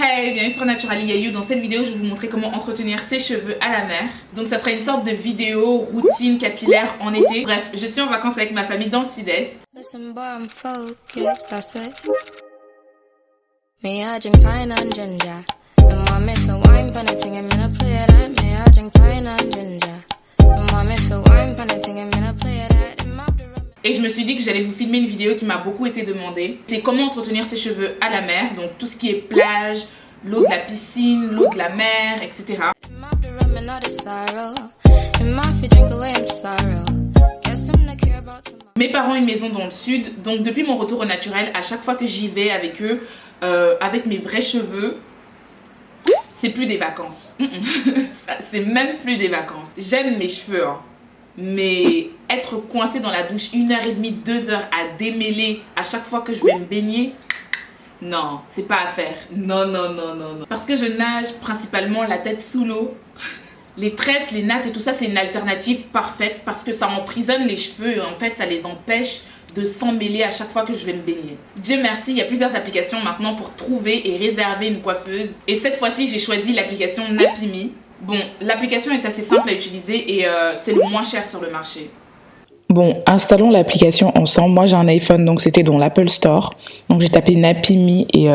Hey, bienvenue sur Naturally You. Dans cette vidéo, je vais vous montrer comment entretenir ses cheveux à la mer. Donc ça sera une sorte de vidéo routine capillaire en été. Bref, je suis en vacances avec ma famille dans le sud-est. Et je me suis dit que j'allais vous filmer une vidéo qui m'a beaucoup été demandée. C'est comment entretenir ses cheveux à la mer, donc tout ce qui est plage, l'eau de la piscine, l'eau de la mer, etc. Mes parents ont une maison dans le sud, donc depuis mon retour au naturel, à chaque fois que j'y vais avec eux, avec mes vrais cheveux, c'est plus des vacances. C'est même plus des vacances. J'aime mes cheveux, hein. Mais être coincé dans la douche 1h30, 2 heures à démêler à chaque fois que je vais me baigner, non, c'est pas à faire. Non. Parce que je nage principalement la tête sous l'eau. Les tresses, les nattes et tout ça, c'est une alternative parfaite parce que ça emprisonne les cheveux et en fait, ça les empêche de s'emmêler à chaque fois que je vais me baigner. Dieu merci, il y a plusieurs applications maintenant pour trouver et réserver une coiffeuse. Et cette fois-ci, j'ai choisi l'application Napimi. Bon, l'application est assez simple à utiliser et c'est le moins cher sur le marché. Bon, installons l'application ensemble. Moi, j'ai un iPhone, donc c'était dans l'Apple Store. Donc, j'ai tapé Napimi et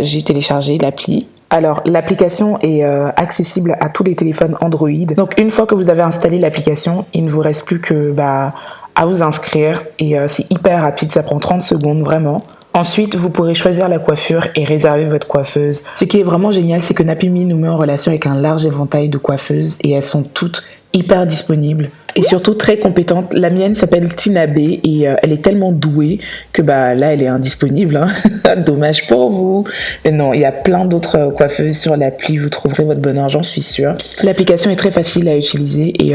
j'ai téléchargé l'appli. Alors, l'application est accessible à tous les téléphones Android. Donc, une fois que vous avez installé l'application, il ne vous reste plus que à vous inscrire. Et c'est hyper rapide, ça prend 30 secondes, vraiment. Ensuite, vous pourrez choisir la coiffure et réserver votre coiffeuse. Ce qui est vraiment génial, c'est que Napimi nous met en relation avec un large éventail de coiffeuses et elles sont toutes hyper disponibles et surtout très compétentes. La mienne s'appelle Tina B et elle est tellement douée que là elle est indisponible, hein. Dommage pour vous. Mais non, il y a plein d'autres coiffeuses sur l'appli, vous trouverez votre bonheur, j'en suis sûre. L'application est très facile à utiliser et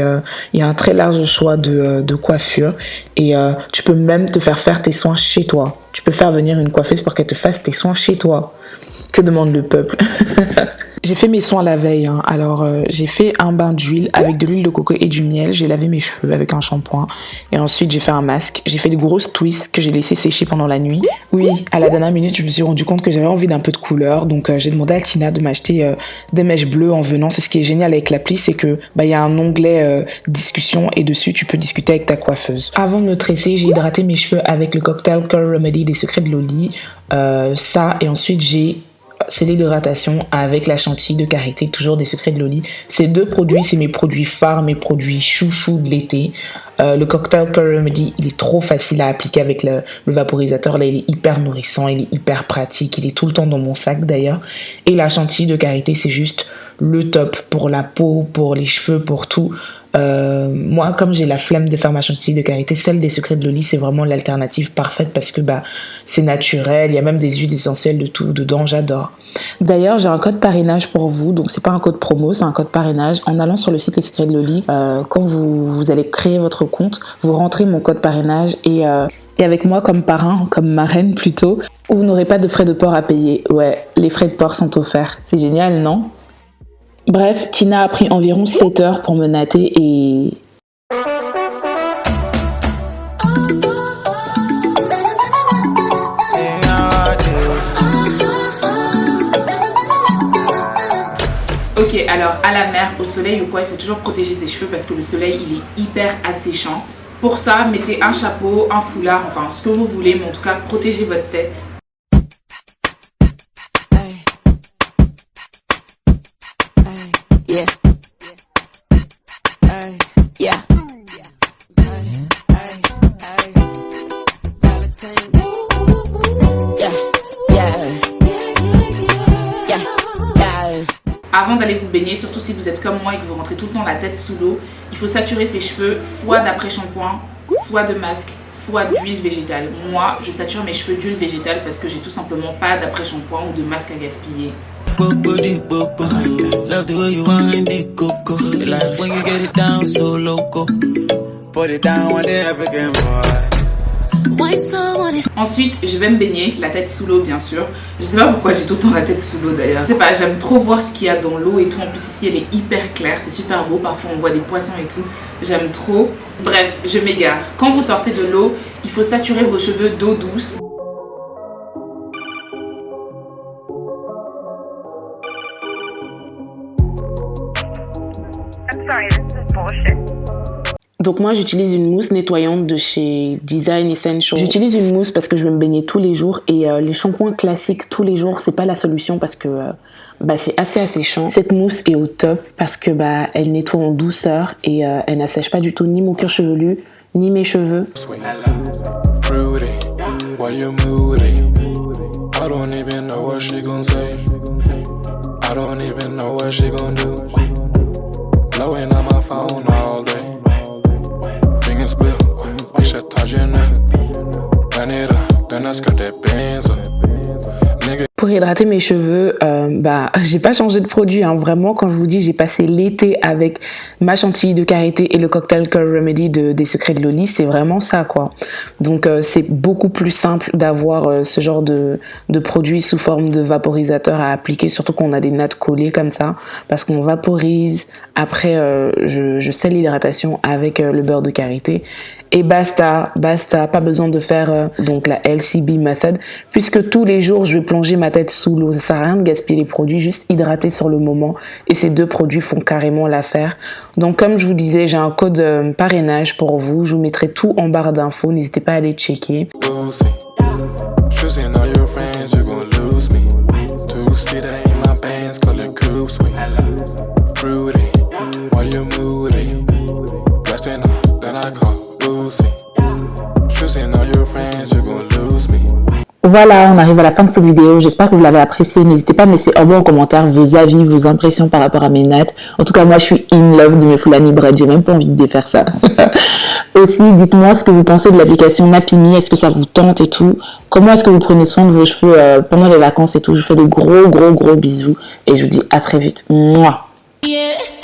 il y a un très large choix de coiffures et tu peux même te faire tes soins chez toi. Tu peux faire venir une coiffeuse pour qu'elle te fasse tes soins chez toi. Que demande le peuple? J'ai fait mes soins la veille, hein. Alors j'ai fait un bain d'huile avec de l'huile de coco et du miel. J'ai lavé mes cheveux avec un shampoing et ensuite j'ai fait un masque. J'ai fait des grosses twists que j'ai laissé sécher pendant la nuit. Oui, à la dernière minute, je me suis rendu compte que j'avais envie d'un peu de couleur, donc j'ai demandé à Tina de m'acheter des mèches bleues en venant. C'est ce qui est génial avec l'appli, c'est que il y a un onglet discussion et dessus tu peux discuter avec ta coiffeuse. Avant de me tresser, j'ai hydraté mes cheveux avec le cocktail Curl Remedy des Secrets de Loli. Ça et ensuite j'ai c'est l'hydratation avec la chantilly de karité, toujours des Secrets de Loli. Ces deux produits, c'est mes produits phares, mes produits chouchous de l'été. Le cocktail Curl Remedy, il est trop facile à appliquer avec le vaporisateur. Là, il est hyper nourrissant, il est hyper pratique. Il est tout le temps dans mon sac d'ailleurs. Et la chantilly de karité, c'est juste le top pour la peau, pour les cheveux, pour tout. Moi, comme j'ai la flemme de faire ma chantilly de karité, celle des Secrets de Loli, c'est vraiment l'alternative parfaite parce que c'est naturel, il y a même des huiles essentielles de tout dedans, j'adore. D'ailleurs, j'ai un code parrainage pour vous, donc c'est pas un code promo, c'est un code parrainage. En allant sur le site Les Secrets de Loli, quand vous allez créer votre compte, vous rentrez mon code parrainage et avec moi comme parrain, comme marraine plutôt, vous n'aurez pas de frais de port à payer. Ouais, les frais de port sont offerts. C'est génial, non? Bref, Tina a pris environ 7 heures pour me natter et... Ok, alors à la mer, au soleil ou quoi, il faut toujours protéger ses cheveux parce que le soleil il est hyper asséchant. Pour ça, mettez un chapeau, un foulard, enfin ce que vous voulez, mais en tout cas protégez votre tête. Yeah. Yeah. Avant d'aller vous baigner, surtout si vous êtes comme moi et que vous rentrez tout le temps la tête sous l'eau, il faut saturer ses cheveux soit d'après-shampoing, soit de masque, soit d'huile végétale. Moi, je sature mes cheveux d'huile végétale parce que j'ai tout simplement pas d'après-shampoing ou de masque à gaspiller. Love the way you wind it, coco. Like when you get it down so loco. Put it down on the African boy. Ensuite, je vais me baigner, la tête sous l'eau bien sûr. Je sais pas pourquoi j'ai tout le temps la tête sous l'eau d'ailleurs. Je sais pas, j'aime trop voir ce qu'il y a dans l'eau et tout. En plus ici elle est hyper claire, c'est super beau. Parfois on voit des poissons et tout. J'aime trop. Bref, je m'égare. Quand vous sortez de l'eau, il faut saturer vos cheveux d'eau douce. Sorry, this is bullshit. Donc moi j'utilise une mousse nettoyante de chez Design Essential. J'utilise une mousse parce que je vais me baigner tous les jours et les shampoings classiques tous les jours c'est pas la solution parce que c'est assez asséchant. Cette mousse est au top parce que elle nettoie en douceur et elle n'assèche pas du tout ni mon cuir chevelu ni mes cheveux. Pour hydrater mes cheveux, j'ai pas changé de produit, hein. Vraiment, quand je vous dis, j'ai passé l'été avec ma chantilly de karité et le cocktail Curl Remedy des Secrets de Loli, c'est vraiment ça, quoi. Donc, c'est beaucoup plus simple d'avoir ce genre de produit sous forme de vaporisateur à appliquer, surtout qu'on a des nattes collées comme ça, parce qu'on vaporise. Après, je scelle l'hydratation avec le beurre de karité. Et basta, pas besoin de faire donc la LCB method, puisque tous les jours je vais plonger ma tête sous l'eau. Ça sert à rien de gaspiller les produits, juste hydrater sur le moment. Et ces deux produits font carrément l'affaire. Donc comme je vous disais, j'ai un code parrainage pour vous. Je vous mettrai tout en barre d'infos. N'hésitez pas à aller checker. Voilà, on arrive à la fin de cette vidéo. J'espère que vous l'avez appréciée. N'hésitez pas à me laisser en bas en commentaire vos avis, vos impressions par rapport à mes nattes. En tout cas, moi, je suis in love de mes Fulani Braids. J'ai même pas envie de défaire ça. Aussi, dites-moi ce que vous pensez de l'application Napimi. Est-ce que ça vous tente et tout? Comment est-ce que vous prenez soin de vos cheveux pendant les vacances et tout? Je vous fais de gros bisous et je vous dis à très vite. Mouah. Yeah.